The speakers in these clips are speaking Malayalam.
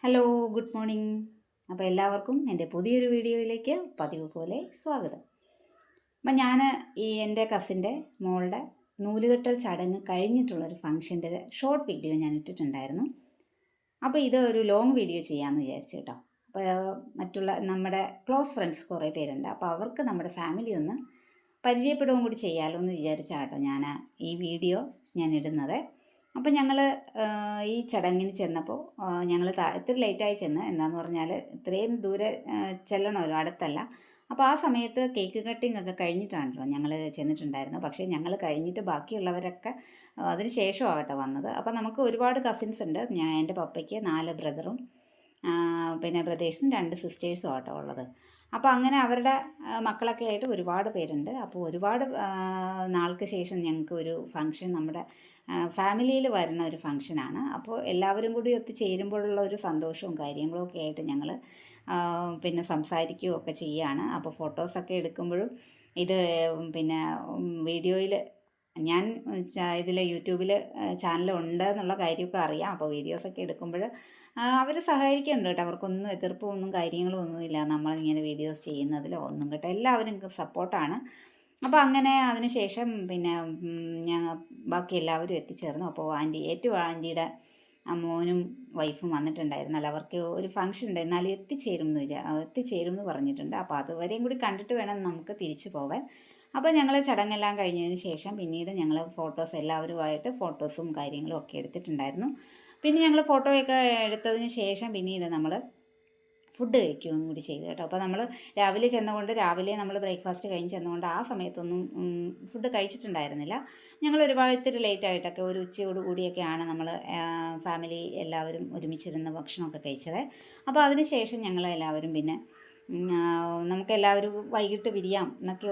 Hello, good morning. അപ്പോൾ എല്ലാവർക്കും എൻ്റെ പുതിയൊരു വീഡിയോയിലേക്ക് പതിവ് പോലെ സ്വാഗതം. അപ്പം ഞാൻ എൻ്റെ കസിൻ്റെ മോളുടെ നൂലുകെട്ടൽ ചടങ്ങ് കഴിഞ്ഞിട്ടുള്ളൊരു ഫംഗ്ഷൻ്റെ ഷോർട്ട് വീഡിയോ ഞാൻ ഇട്ടിട്ടുണ്ടായിരുന്നു. അപ്പോൾ ഇത് ഒരു ലോങ് വീഡിയോ ചെയ്യാമെന്ന് വിചാരിച്ചു കേട്ടോ. അപ്പോൾ മറ്റുള്ള നമ്മുടെ ക്ലോസ് ഫ്രണ്ട്സ് കുറേ പേരുണ്ട്. അപ്പോൾ അവർക്ക് നമ്മുടെ ഫാമിലി ഒന്ന് പരിചയപ്പെടുകയും കൂടി ചെയ്യാമല്ലോ എന്ന് വിചാരിച്ചാട്ടോ ഞാൻ ഈ വീഡിയോ ഞാൻ ഇടുന്നത്. അപ്പം ഞങ്ങൾ ഈ ചടങ്ങിന് ചെന്നപ്പോൾ ഞങ്ങൾ ഇത്തിരി ലേറ്റായി ചെന്ന്. എന്താണെന്ന് പറഞ്ഞാൽ ഇത്രയും ദൂരെ ചെല്ലണമല്ലോ, അടുത്തല്ല. അപ്പോൾ ആ സമയത്ത് കേക്ക് കട്ടിംഗ് ഒക്കെ കഴിഞ്ഞിട്ടാണല്ലോ ഞങ്ങൾ ചെന്നിട്ടുണ്ടായിരുന്നു. പക്ഷേ ഞങ്ങൾ കഴിഞ്ഞിട്ട് ബാക്കിയുള്ളവരൊക്കെ അതിന് ശേഷമാകട്ടെ വന്നത്. അപ്പോൾ നമുക്ക് ഒരുപാട് കസിൻസ് ഉണ്ട്. എൻ്റെ പപ്പയ്ക്ക് 4 ബ്രദറും പിന്നെ ബ്രദേഴ്സും 2 സിസ്റ്റേഴ്സും ആട്ടോ ഉള്ളത്. അപ്പോൾ അങ്ങനെ അവരുടെ മക്കളൊക്കെ ആയിട്ട് ഒരുപാട് പേരുണ്ട്. അപ്പോൾ ഒരുപാട് നാൾക്ക് ശേഷം ഞങ്ങൾക്ക് ഒരു ഫംഗ്ഷൻ നമ്മുടെ ഫാമിലിയിൽ വരുന്ന ഒരു ഫംഗ്ഷനാണ്. അപ്പോൾ എല്ലാവരും കൂടി ഒത്തുചേരുമ്പോഴുള്ള ഒരു സന്തോഷവും കാര്യങ്ങളും ഒക്കെ ആയിട്ട് ഞങ്ങൾ പിന്നെ സംസാരിക്കുകയൊക്കെ ചെയ്യുകയാണ്. അപ്പോൾ ഫോട്ടോസൊക്കെ എടുക്കുമ്പോഴും ഇത് പിന്നെ വീഡിയോയിൽ ഞാൻ ഇതിൽ യൂട്യൂബിൽ ചാനലുണ്ട് എന്നുള്ള കാര്യമൊക്കെ അറിയാം. അപ്പോൾ വീഡിയോസൊക്കെ എടുക്കുമ്പോൾ അവർ സഹായിക്കുന്നുണ്ട് കേട്ടോ. അവർക്കൊന്നും എതിർപ്പൊന്നും കാര്യങ്ങളും ഒന്നുമില്ല നമ്മളിങ്ങനെ വീഡിയോസ് ചെയ്യുന്നതിലോ ഒന്നും കേട്ടോ. എല്ലാവരും സപ്പോർട്ടാണ്. അപ്പോൾ അങ്ങനെ അതിന് ശേഷം പിന്നെ ബാക്കി എല്ലാവരും എത്തിച്ചേർന്നു. അപ്പോൾ ഏറ്റവും ആൻറ്റിയുടെ മോനും വൈഫും വന്നിട്ടുണ്ടായിരുന്നല്ലോ. അവർക്ക് ഒരു ഫംഗ്ഷൻ ഉണ്ട്, എന്നാലും എത്തിച്ചേരും എന്ന് പറഞ്ഞിട്ടുണ്ട്. അപ്പോൾ അതുവരെയും കൂടി കണ്ടിട്ട് വേണം നമുക്ക് തിരിച്ചു പോകാൻ. അപ്പോൾ ഞങ്ങൾ ചടങ്ങെല്ലാം കഴിഞ്ഞതിന് ശേഷം പിന്നീട് ഞങ്ങൾ എല്ലാവരുമായിട്ട് ഫോട്ടോസും കാര്യങ്ങളും ഒക്കെ എടുത്തിട്ടുണ്ടായിരുന്നു. പിന്നെ ഞങ്ങൾ ഫോട്ടോയൊക്കെ എടുത്തതിന് ശേഷം പിന്നീട് നമ്മൾ ഫുഡ് കഴിക്കുകയും കൂടി ചെയ്തു കേട്ടോ. അപ്പോൾ നമ്മൾ രാവിലെ നമ്മൾ ബ്രേക്ക്ഫാസ്റ്റ് കഴിഞ്ഞ് ചെന്നുകൊണ്ട് ആ സമയത്തൊന്നും ഫുഡ് കഴിച്ചിട്ടുണ്ടായിരുന്നില്ല. ഞങ്ങൾ ഇത്തിരി ലേറ്റായിട്ടൊക്കെ ഒരു ഉച്ചയോട് കൂടിയൊക്കെയാണ് നമ്മൾ ഫാമിലി എല്ലാവരും ഒരുമിച്ചിരുന്ന് ഭക്ഷണമൊക്കെ കഴിച്ചത്. അപ്പോൾ അതിന് ശേഷം ഞങ്ങൾ എല്ലാവരും പിന്നെ നമുക്കെല്ലാവരും വൈകിട്ട് പിരിയാം എന്നൊക്കെ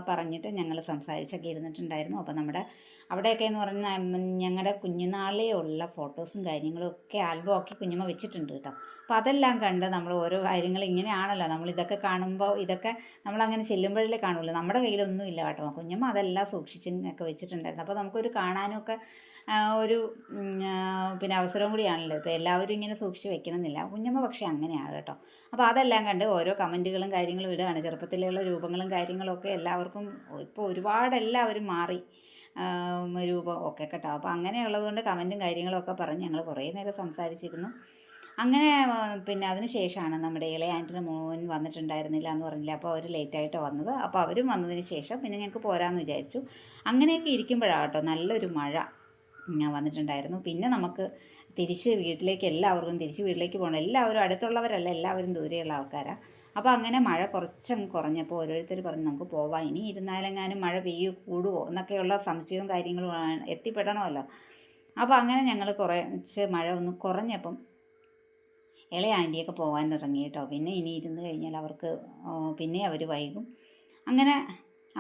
പറഞ്ഞിട്ട് ഞങ്ങൾ സംസാരിച്ചൊക്കെ ഇരുന്നിട്ടുണ്ടായിരുന്നു. അപ്പോൾ അവിടെയൊക്കെ എന്ന് പറഞ്ഞാൽ ഞങ്ങളുടെ കുഞ്ഞുനാളിലേ ഉള്ള ഫോട്ടോസും കാര്യങ്ങളും ഒക്കെ ആൽബം ആക്കി കുഞ്ഞമ്മ വെച്ചിട്ടുണ്ട് കേട്ടോ. അപ്പോൾ അതെല്ലാം കണ്ട് നമ്മൾ ഓരോ കാര്യങ്ങൾ ഇങ്ങനെയാണല്ലോ, നമ്മളിതൊക്കെ കാണുമ്പോൾ ഇതൊക്കെ നമ്മളങ്ങനെ ചെല്ലുമ്പോഴല്ലേ കാണുമല്ലോ. നമ്മുടെ കയ്യിലൊന്നും ഇല്ല കേട്ടോ. കുഞ്ഞമ്മ അതെല്ലാം സൂക്ഷിച്ചൊക്കെ വെച്ചിട്ടുണ്ടായിരുന്നു. അപ്പോൾ നമുക്കൊരു കാണാനൊക്കെ ഒരു പിന്നെ അവസരം കൂടിയാണല്ലോ. ഇപ്പോൾ എല്ലാവരും ഇങ്ങനെ സൂക്ഷിച്ച് വെക്കണമെന്നില്ല. കുഞ്ഞമ്മ പക്ഷേ അങ്ങനെയാണ് കേട്ടോ. അപ്പോൾ അതെല്ലാം കണ്ട് ഓരോ കമൻറ്റുകളും കാര്യങ്ങളും ഇടുകയാണ്. ചെറുപ്പത്തിലുള്ള രൂപങ്ങളും കാര്യങ്ങളും ഒക്കെ എല്ലാവർക്കും ഇപ്പോൾ ഒരുപാട് എല്ലാവരും മാറി രൂപം ഒക്കെ കേട്ടോ. അപ്പോൾ അങ്ങനെയുള്ളതുകൊണ്ട് കമൻറ്റും കാര്യങ്ങളൊക്കെ പറഞ്ഞ് ഞങ്ങൾ കുറേ നേരം സംസാരിച്ചിരുന്നു. അങ്ങനെ പിന്നെ അതിന് ശേഷമാണ് നമ്മുടെ ഇളയ ആൻറ്റിയുടെ മോൻ വന്നിട്ടുണ്ടായിരുന്നില്ല എന്ന് പറഞ്ഞില്ല. അപ്പോൾ അവർ ലേറ്റായിട്ടാണ് വന്നത്. അപ്പോൾ അവരും വന്നതിന് ശേഷം പിന്നെ ഞങ്ങൾക്ക് പോരാമെന്ന് വിചാരിച്ചു. അങ്ങനെയൊക്കെ ഇരിക്കുമ്പോഴാണ് കേട്ടോ നല്ലൊരു മഴ വന്നിട്ടുണ്ടായിരുന്നു. പിന്നെ നമുക്ക് എല്ലാവർക്കും തിരിച്ച് വീട്ടിലേക്ക് പോകണം. എല്ലാവരും അടുത്തുള്ളവരല്ല, എല്ലാവരും ദൂരെയുള്ള ആൾക്കാരാണ്. അപ്പോൾ അങ്ങനെ മഴ കുറച്ചങ്ങ് കുറഞ്ഞപ്പോൾ ഓരോരുത്തർ പറഞ്ഞു നമുക്ക് പോവാം, ഇനി ഇരുന്നാലെങ്ങാനും മഴ കൂടുമോ എന്നൊക്കെയുള്ള സംശയവും കാര്യങ്ങളും എത്തിപ്പെടണമല്ലോ. അപ്പോൾ അങ്ങനെ ഞങ്ങൾ കുറച്ച് മഴ ഒന്ന് കുറഞ്ഞപ്പം ഇളയ ആൻറ്റിയൊക്കെ പോകാൻ ഇറങ്ങി കേട്ടോ. പിന്നെ ഇനി ഇരുന്ന് കഴിഞ്ഞാൽ അവർക്ക് പിന്നെ അവർ വൈകും. അങ്ങനെ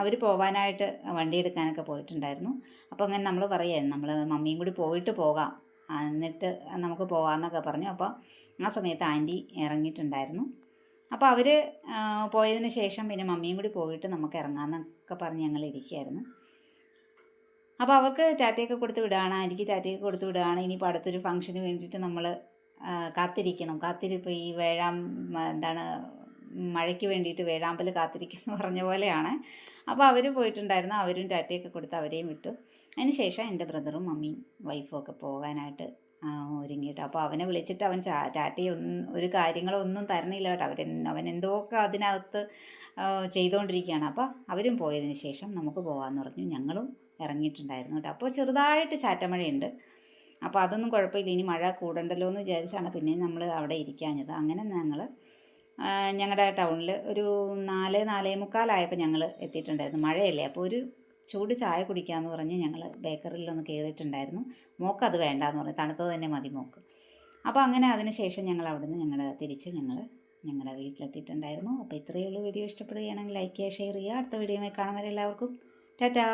അവർ പോകാനായിട്ട് വണ്ടി എടുക്കാനൊക്കെ പോയിട്ടുണ്ടായിരുന്നു. അപ്പോൾ അങ്ങനെ നമ്മൾ പറയായിരുന്നു നമ്മൾ മമ്മിയും കൂടി പോയിട്ട് പോകാം, എന്നിട്ട് നമുക്ക് പോകാമെന്നൊക്കെ പറഞ്ഞു. അപ്പോൾ ആ സമയത്ത് ആൻറ്റി ഇറങ്ങിയിട്ടുണ്ടായിരുന്നു. അപ്പോൾ അവർ പോയതിന് ശേഷം പിന്നെ മമ്മിയും കൂടി പോയിട്ട് നമുക്ക് ഇറങ്ങാമെന്നൊക്കെ പറഞ്ഞ് ഞങ്ങൾ ഇരിക്കുകയായിരുന്നു. അപ്പോൾ അവർക്ക് ടാറ്റയൊക്കെ കൊടുത്ത് വിടുകയാണ്, ആൻറ്റിക്ക് ടാറ്റയൊക്കെ കൊടുത്ത് വിടുകയാണ്. ഇനിയിപ്പോൾ അടുത്തൊരു ഫംഗ്ഷന് വേണ്ടിയിട്ട് നമ്മൾ കാത്തിരിപ്പ് ഈ മഴയ്ക്ക് വേണ്ടിയിട്ട് വേഴാമ്പൽ കാത്തിരിക്കുന്നു പറഞ്ഞ പോലെയാണ്. അപ്പോൾ അവർ പോയിട്ടുണ്ടായിരുന്നു. അവരും ടാറ്റയൊക്കെ കൊടുത്ത് അവരെയും വിട്ടു. അതിന് ശേഷം എൻ്റെ ബ്രദറും മമ്മിയും വൈഫും ഒക്കെ പോകാനായിട്ട് ഒരുങ്ങിയിട്ട്. അപ്പോൾ അവനെ വിളിച്ചിട്ട് അവൻ ഒരു കാര്യങ്ങളൊന്നും തരണില്ല കേട്ടോ. അവൻ എന്തൊക്കെ അതിനകത്ത് ചെയ്തുകൊണ്ടിരിക്കുകയാണ്. അപ്പോൾ അവരും പോയതിന് ശേഷം നമുക്ക് പോകാമെന്ന് പറഞ്ഞു. ഞങ്ങളും ഇറങ്ങിയിട്ടുണ്ടായിരുന്നു കേട്ടോ. അപ്പോൾ ചെറുതായിട്ട് ചാറ്റമഴയുണ്ട്. അപ്പോൾ അതൊന്നും കുഴപ്പമില്ല, ഇനി മഴ കൂടണ്ടല്ലോ എന്ന് വിചാരിച്ചാണ് പിന്നെ നമ്മൾ അവിടെ ഇരിക്കാഞ്ഞത്. അങ്ങനെ ഞങ്ങൾ ഞങ്ങളുടെ ടൗണിൽ ഒരു 4:45 ഞങ്ങൾ എത്തിയിട്ടുണ്ടായിരുന്നു. മഴയല്ലേ, അപ്പോൾ ഒരു ചൂട് ചായ കുടിക്കാമെന്ന് പറഞ്ഞ് ഞങ്ങൾ ബേക്കറിയിലൊന്ന് കയറിയിട്ടുണ്ടായിരുന്നു. മോക്കത് വേണ്ടാന്ന് പറഞ്ഞു, തണുത്തത് തന്നെ മതി മോക്ക്. അപ്പോൾ അങ്ങനെ അതിന് ശേഷം ഞങ്ങൾ അവിടുന്ന് ഞങ്ങളുടെ വീട്ടിലെത്തിയിട്ടുണ്ടായിരുന്നു. അപ്പോൾ ഇത്രയേ ഉള്ളൂ. വീഡിയോ ഇഷ്ടപ്പെടുകയാണെങ്കിൽ ലൈക്ക് ചെയ്യുക, ഷെയർ ചെയ്യുക. അടുത്ത വീഡിയോയിൽ കാണാൻ വരെ എല്ലാവർക്കും ടാറ്റാ.